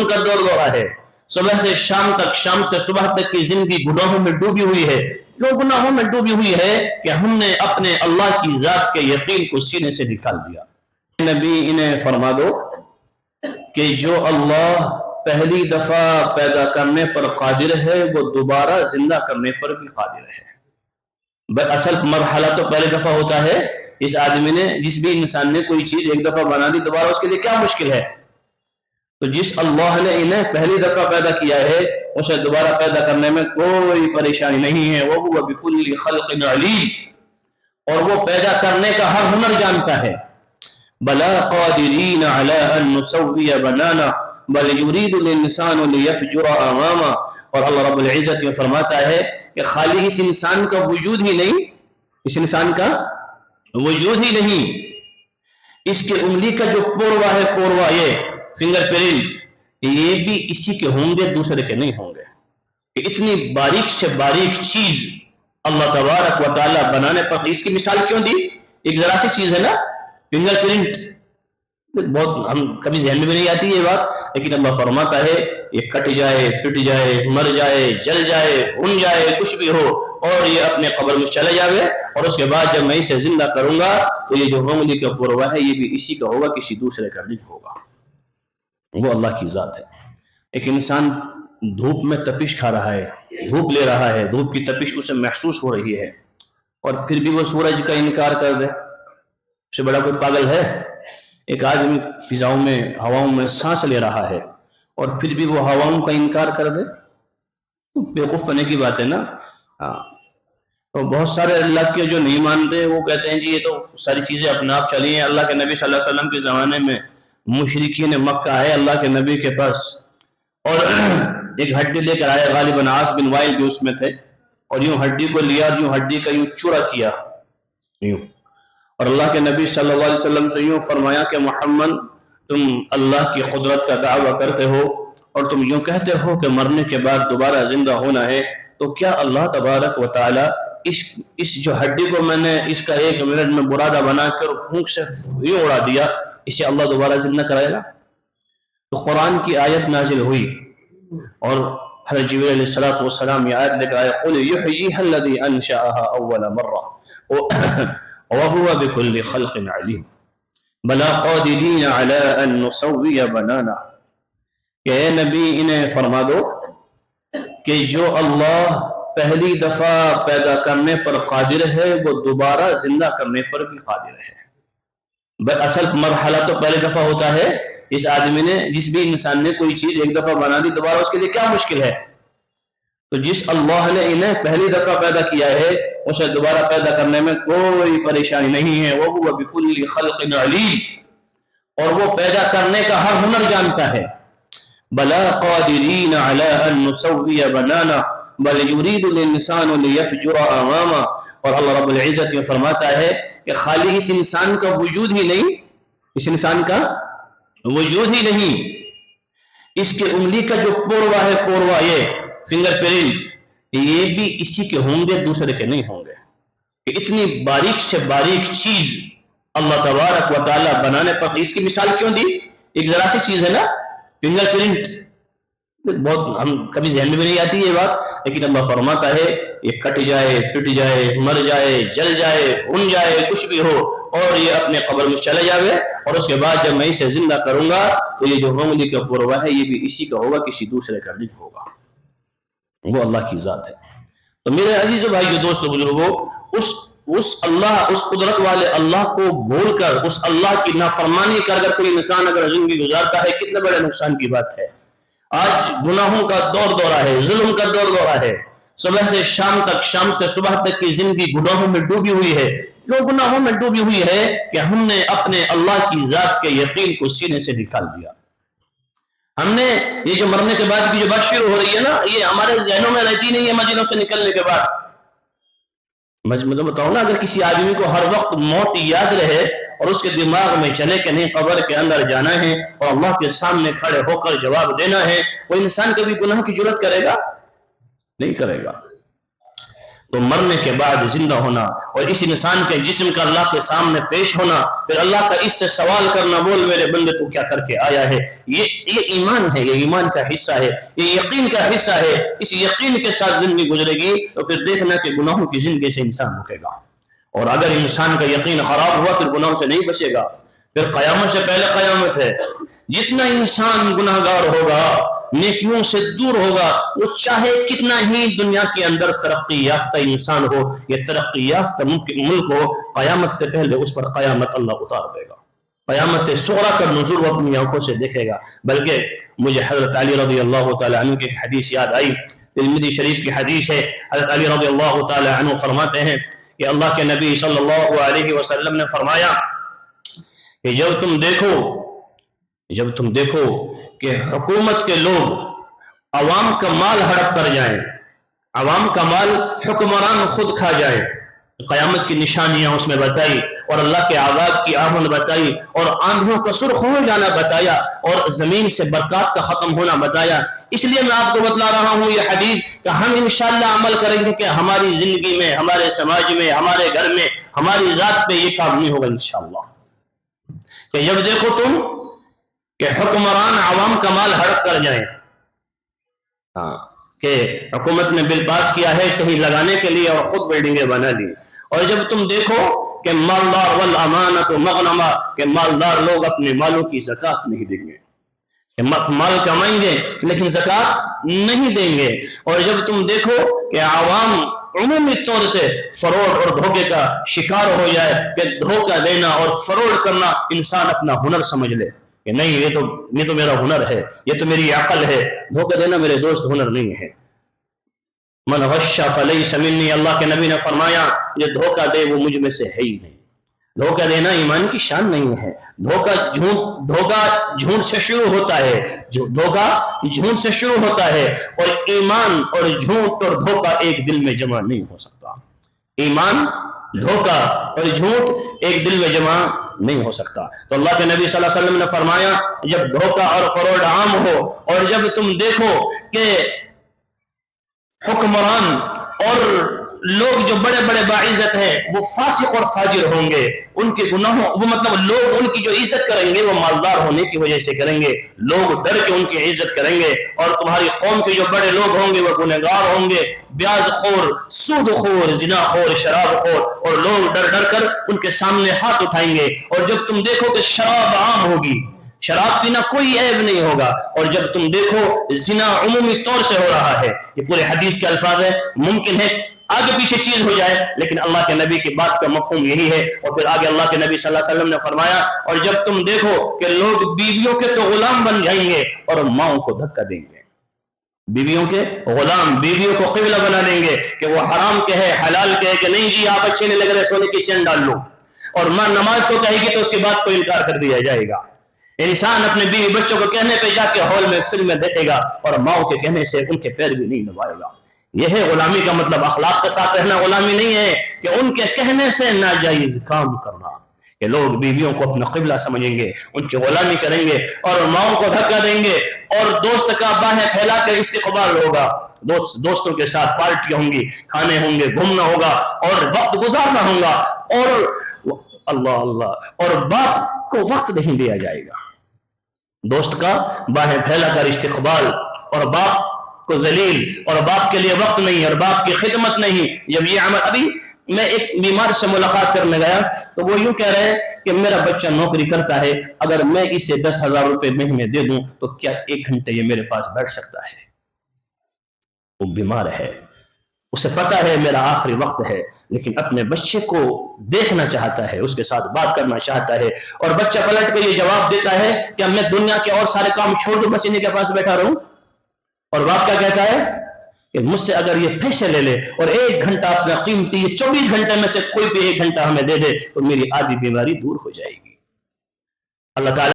کا دور دورہ ہے، صبح سے شام تک، شام سے صبح تک کی زندگی گناہوں میں ڈوبی ہوئی ہے۔ کیوں گناہوں میں ڈوبی ہوئی ہے؟ کہ ہم نے اپنے اللہ کی ذات کے یقین کو سینے سے نکال دیا۔ نبی انہیں فرما دو کہ جو اللہ پہلی دفعہ پیدا کرنے پر قادر ہے وہ دوبارہ زندہ کرنے پر بھی قادر ہے۔ اصل مرحلہ تو پہلی دفعہ ہوتا ہے۔ اس آدمی نے، جس بھی انسان نے کوئی چیز ایک دفعہ بنا دی، دوبارہ اس کے لیے کیا مشکل ہے؟ تو جس اللہ نے انہیں پہلی دفعہ پیدا کیا ہے اسے دوبارہ پیدا کرنے میں کوئی پریشانی نہیں ہے۔ وَهُوَ بِكُلِّ خَلْقٍ عَلِيمٌ، اور وہ پیدا کرنے کا ہر ہنر جانتا ہے۔ بَلَا قَادِرِينَ عَلَىٰ أَن نُّسَوِّيَ بَنَانَهُ بَلْ يُرِيدُ الْإِنسَانُ لِيَفْجُرَ أَمَامَهُ۔ اور اللہ رب العزت یہ فرماتا ہے کہ خالی اس انسان کا وجود ہی نہیں، اس انسان کا وجود ہی نہیں، اس کے انگلی کا جو پوروا ہے، پوروا یہ فنگر پرنٹ، یہ بھی اسی کے ہوں گے، دوسرے کے نہیں ہوں گے۔ کہ اتنی باریک سے باریک چیز اللہ تبارک و تعالیٰ بنانے پر، اس کی مثال کیوں دی؟ ایک ذرا سی چیز ہے نا، فنگر پرنٹ، بہت ہم کبھی ذہن میں بھی نہیں آتی یہ بات، لیکن اللہ فرماتا ہے یہ کٹ جائے، پٹ جائے، مر جائے، جل جائے، بھن جائے، کچھ بھی ہو، اور یہ اپنے قبر میں چلے جاوے، اور اس کے بعد جب میں اسے زندہ کروں گا تو یہ جو انگلی کا پوروا ہے یہ بھی اسی کا ہوگا، کسی دوسرے کا نہیں ہوگا۔ وہ اللہ کی ذات ہے۔ ایک انسان دھوپ میں تپش کھا رہا ہے، دھوپ لے رہا ہے، دھوپ کی تپش اسے محسوس ہو رہی ہے، اور پھر بھی وہ سورج کا انکار کر دے، اس سے بڑا کوئی پاگل ہے؟ ایک آدمی فضاؤں میں، ہواؤں میں سانس لے رہا ہے اور پھر بھی وہ ہواؤں کا انکار کر دے، بیوقوف بننے کی بات ہے نا۔ تو بہت سارے اللہ کے جو نہیں مانتے وہ کہتے ہیں جی یہ تو ساری چیزیں اپنے آپ چلی ہیں۔ اللہ کے نبی صلی اللہ علیہ وسلم کے زمانے میں مشرکین مکہ آئے اللہ کے نبی کے پاس، اور ایک ہڈی لے کر آئے، غالباً عاص بن وائل بھی اس میں تھے، اور یوں ہڈی کو لیا اور یوں ہڈی کا یوں چورا کیا، یوں، اور اللہ کے نبی صلی اللہ علیہ وسلم سے یوں فرمایا کہ محمد تم اللہ کی قدرت کا دعویٰ کرتے ہو اور تم یوں کہتے ہو کہ مرنے کے بعد دوبارہ زندہ ہونا ہے، تو کیا اللہ تبارک و تعالی اس جو ہڈی کو میں نے اس کا 1 منٹ میں برادہ بنا کر پھونک سے یوں اڑا دیا، اسے اللہ دوبارہ زندہ کرائے گا؟ تو قرآن کی آیت نازل ہوئی اور حضرت جبریل علیہ السلام یہ آیت لے کر آئے، قُلْ يُحْيِيهَا الَّذِي أَنشَأَهَا أَوَّلَ مَرَّةٍ وَهُوَ بِكُلِّ خَلْقٍ عَلِيمٌ بَلَا قَادِرِينَ عَلَىٰ أَن نُّسَوِّيَ بَنَانَهُ۔ کہ اے نبی انہیں فرما دو کہ جو اللہ پہلی دفعہ پیدا کرنے پر قادر ہے وہ دوبارہ زندہ کرنے پر بھی قادر ہے۔ اصل مرحلہ تو پہلی دفعہ ہوتا ہے۔ اس آدمی نے، جس بھی انسان نے کوئی چیز ایک دفعہ بنا دی، دوبارہ اس کے لیے کیا مشکل ہے؟ تو جس اللہ نے انہیں پہلی دفعہ پیدا کیا ہے اسے دوبارہ پیدا کرنے میں کوئی پریشانی نہیں ہے۔ وَهُوَ بِكُلِّ خَلْقٍ عَلِيمٌ، اور وہ پیدا کرنے کا ہر ہنر جانتا ہے۔ بَلَا قَادِرِينَ عَلَىٰ أَن نُّسَوِّيَ بَنَانَهُ بَلْ يُرِيدُ الْإِنسَانُ لِيَفْجُرَ أَمَامَهُ۔ اور اللہ رب العزت یہ فرماتا ہے کہ خالی اس انسان کا وجود ہی نہیں، اس انسان کا وجود ہی نہیں، اس کے انگلی کا جو پوروا ہے، پوروا یہ فنگر پرنٹ، یہ بھی اسی کے ہوں گے، دوسرے کے نہیں ہوں گے۔ کہ اتنی باریک سے باریک چیز اللہ تبارک و تعالیٰ بنانے پر، اس کی مثال کیوں دی؟ ایک ذرا سی چیز ہے نا، فنگر پرنٹ، بہت ہم کبھی ذہن میں بھی نہیں آتی یہ بات، لیکن اللہ فرماتا ہے یہ کٹ جائے، پٹ جائے، مر جائے، جل جائے، بھن جائے، کچھ بھی ہو، اور یہ اپنے قبر میں چلے جاوے، اور اس کے بعد جب میں اسے زندہ کروں گا تو یہ جو انگلی کا پوروا ہے یہ بھی اسی کا ہوگا، کسی دوسرے کا نہیں ہوگا۔ وہ اللہ کی ذات ہے۔ تو میرے عزیز و بھائی، دوست و بزرگوں، اس اللہ، اس قدرت والے اللہ کو بھول کر، اس اللہ کی نافرمانی کر کر کوئی انسان اگر زندگی گزارتا ہے، کتنے بڑے نقصان کی بات ہے۔ آج گناہوں کا دور دورہ ہے، ظلم کا دور دورہ ہے، صبح سے شام تک، شام سے صبح تک کی زندگی گناہوں میں ڈوبی ہوئی ہے۔ کیوں گناہوں میں ڈوبی ہوئی ہے؟ کہ ہم نے اپنے اللہ کی ذات کے یقین کو سینے سے نکال دیا۔ ہم نے یہ جو مرنے کے بعد کی جو بات شروع ہو رہی ہے نا، یہ ہمارے ذہنوں میں رہتی نہیں ہے مدینوں سے نکلنے کے بعد۔ میں بتاؤں نا، اگر کسی آدمی کو ہر وقت موت یاد رہے اور اس کے دماغ میں چلے کہ نہیں قبر کے اندر جانا ہے اور اللہ کے سامنے کھڑے ہو کر جواب دینا ہے، وہ انسان کبھی گناہ کی جرات کرے گا؟ نہیں کرے گا۔ تو مرنے کے بعد زندہ ہونا اور اس انسان کے جسم کا اللہ کے سامنے پیش ہونا، پھر اللہ کا اس سے سوال کرنا، بول میرے بندے تو کیا کر کے آیا ہے، یہ ایمان ہے، یہ ایمان کا حصہ ہے، یہ یقین کا حصہ ہے۔ اس یقین کے ساتھ زندگی گزرے گی تو پھر دیکھنا کہ گناہوں کی زندگی سے انسان رکے گا، اور اگر انسان کا یقین خراب ہوا پھر گناہوں سے نہیں بچے گا، پھر قیامت سے پہلے قیامت ہے۔ جتنا انسان گناہ گار ہوگا، نیکیوں سے دور ہوگا، وہ چاہے کتنا ہی دنیا کے اندر ترقی یافتہ انسان ہو، یہ ترقی یافتہ ملک ہو، قیامت سے پہلے اس پر قیامت اللہ اتار دے گا۔ قیامت صغریٰ کا نزول وہ اپنی آنکھوں سے دیکھے گا۔ بلکہ مجھے حضرت علی رضی اللہ تعالی عنہ کی حدیث یاد آئی، ترمذی شریف کی حدیث ہے۔ حضرت علی رضی اللہ تعالی عنہ فرماتے ہیں کہ اللہ کے نبی صلی اللہ علیہ وسلم نے فرمایا کہ جب تم دیکھو کہ حکومت کے لوگ عوام کا مال ہڑپ کر جائیں، عوام کا مال حکمران خود کھا جائے، قیامت کی نشانیاں اس میں بتائی، اور اللہ کے عذاب کی آہن بتائی، اور آندھوں کا سرخ ہو جانا بتایا، اور زمین سے برکات کا ختم ہونا بتایا۔ اس لیے میں آپ کو بتلا رہا ہوں یہ حدیث کہ ہم انشاءاللہ عمل کریں گے کہ ہماری زندگی میں، ہمارے سماج میں، ہمارے گھر میں، ہماری ذات پہ یہ کام نہیں ہوگا انشاءاللہ، کہ جب دیکھو تم کہ حکمران عوام کا مال ہڑپ کر جائیں، کہ حکومت نے بل پاس کیا ہے کہیں لگانے کے لیے اور خود بلڈنگیں بنا لی، اور جب تم دیکھو کہ مالدار والامانۃ مغنمہ، کہ مالدار لوگ اپنے مالوں کی زکوٰۃ نہیں دیں گے، کہ مال کمائیں گے لیکن زکوٰۃ نہیں دیں گے، اور جب تم دیکھو کہ عوام عمومی طور سے فروڈ اور دھوکے کا شکار ہو جائے، کہ دھوکہ دینا اور فروڈ کرنا انسان اپنا ہنر سمجھ لے کہ نہیں یہ تو میرا ہنر ہے، یہ تو میری عقل ہے، دھوکہ دینا میرے دوست ہنر نہیں ہے۔ من غش فلیس منی، اللہ کے نبی نے فرمایا یہ دھوکہ دے وہ مجھ میں سے ہے ہی نہیں۔ دھوکہ دینا ایمان کی شان نہیں ہے۔ دھوکہ جھوٹ سے شروع ہوتا ہے، دھوکہ جھوٹ سے شروع ہوتا ہے، اور ایمان اور جھوٹ اور دھوکہ ایک دل میں جمع نہیں ہو سکتا۔ ایمان، دھوکہ اور جھوٹ ایک دل میں جمع نہیں ہو سکتا۔ تو اللہ کے نبی صلی اللہ علیہ وسلم نے فرمایا جب دھوکہ اور فراڈ عام ہو، اور جب تم دیکھو کہ حکمران اور لوگ جو بڑے بڑے باعزت ہیں وہ فاسق اور فاجر ہوں گے، ان کے گناہوں وہ مطلب لوگ ان کی جو عزت کریں گے وہ مالدار ہونے کی وجہ سے کریں گے، لوگ ڈر کے ان کی عزت کریں گے، اور تمہاری قوم کے جو بڑے لوگ ہوں گے وہ گنہگار ہوں گے، بیاض خور، سود خور، زنا خور، شراب خور، اور لوگ ڈر ڈر کر ان کے سامنے ہاتھ اٹھائیں گے۔ اور جب تم دیکھو کہ شراب عام ہوگی، شراب پینا کوئی عیب نہیں ہوگا، اور جب تم دیکھو زنا عمومی طور سے ہو رہا ہے، یہ پورے حدیث کے الفاظ ہیں، ممکن ہے آگے پیچھے چیز ہو جائے لیکن اللہ کے نبی کی بات کا مفہوم یہی ہے۔ اور پھر آگے اللہ کے نبی صلی اللہ علیہ وسلم نے فرمایا اور جب تم دیکھو کہ لوگ بیویوں کے تو غلام بن جائیں گے اور ماؤں کو دھکا دیں گے، بیویوں کے غلام، بیویوں کو قبلہ بنا دیں گے کہ وہ حرام کہے حلال کہے کہ نہیں جی آپ اچھے نہیں لگ رہے سونے کی چین ڈال لو، اور ماں نماز کو کہے گی تو اس کے بعد کو انکار کر دیا جائے گا۔ انسان اپنے بیوی بچوں کو کہنے پہ جا کے ہال میں فلمیں دیکھے گا اور ماؤں کے کہنے سے ان کے پیر بھی نہیں دبائے گا۔ یہ ہے غلامی کا مطلب، اخلاق کے ساتھ رہنا غلامی نہیں ہے کہ ان کے کہنے سے ناجائز کام کرنا، کہ لوگ بیویوں کو اپنا قبلہ سمجھیں گے، ان کی غلامی کریں گے اور ماؤں کو دھکا دیں گے، اور دوست کا باہیں پھیلا کر استقبال ہوگا، دوستوں کے ساتھ پارٹیاں ہوں گی، کھانے ہوں گے، گھومنا ہوگا اور وقت گزارنا ہوگا، اور اللہ اللہ اور باپ کو وقت نہیں دیا جائے گا۔ دوست کا باہیں پھیلا کر استقبال اور باپ کو ذلیل، اور باپ کے لیے وقت نہیں اور باپ کی خدمت نہیں۔ جب یہ عمل، ابھی میں ایک بیمار سے ملاقات کرنے گیا تو وہ یوں کہہ رہے ہیں کہ میرا بچہ نوکری کرتا ہے، اگر میں اسے 10,000 روپے مہینے دے دوں تو کیا 1 گھنٹے یہ میرے پاس بیٹھ سکتا ہے؟ وہ بیمار ہے، اسے پتا ہے میرا آخری وقت ہے، لیکن اپنے بچے کو دیکھنا چاہتا ہے، اس کے ساتھ بات کرنا چاہتا ہے، اور بچہ پلٹ کے یہ جواب دیتا ہے کہ میں دنیا کے اور سارے کام چھوڑ دوں بس انہیں کے پاس بیٹھا رہوں؟ اور باپ کیا کہتا ہے کہ مجھ سے اگر یہ پیسے لے لے اور 1 گھنٹہ اپنا قیمتی 24 گھنٹے میں سے کوئی بھی 1 گھنٹہ ہمیں دے دے تو میری آدھی بیماری دور ہو جائے گی۔ اللہ تعالیٰ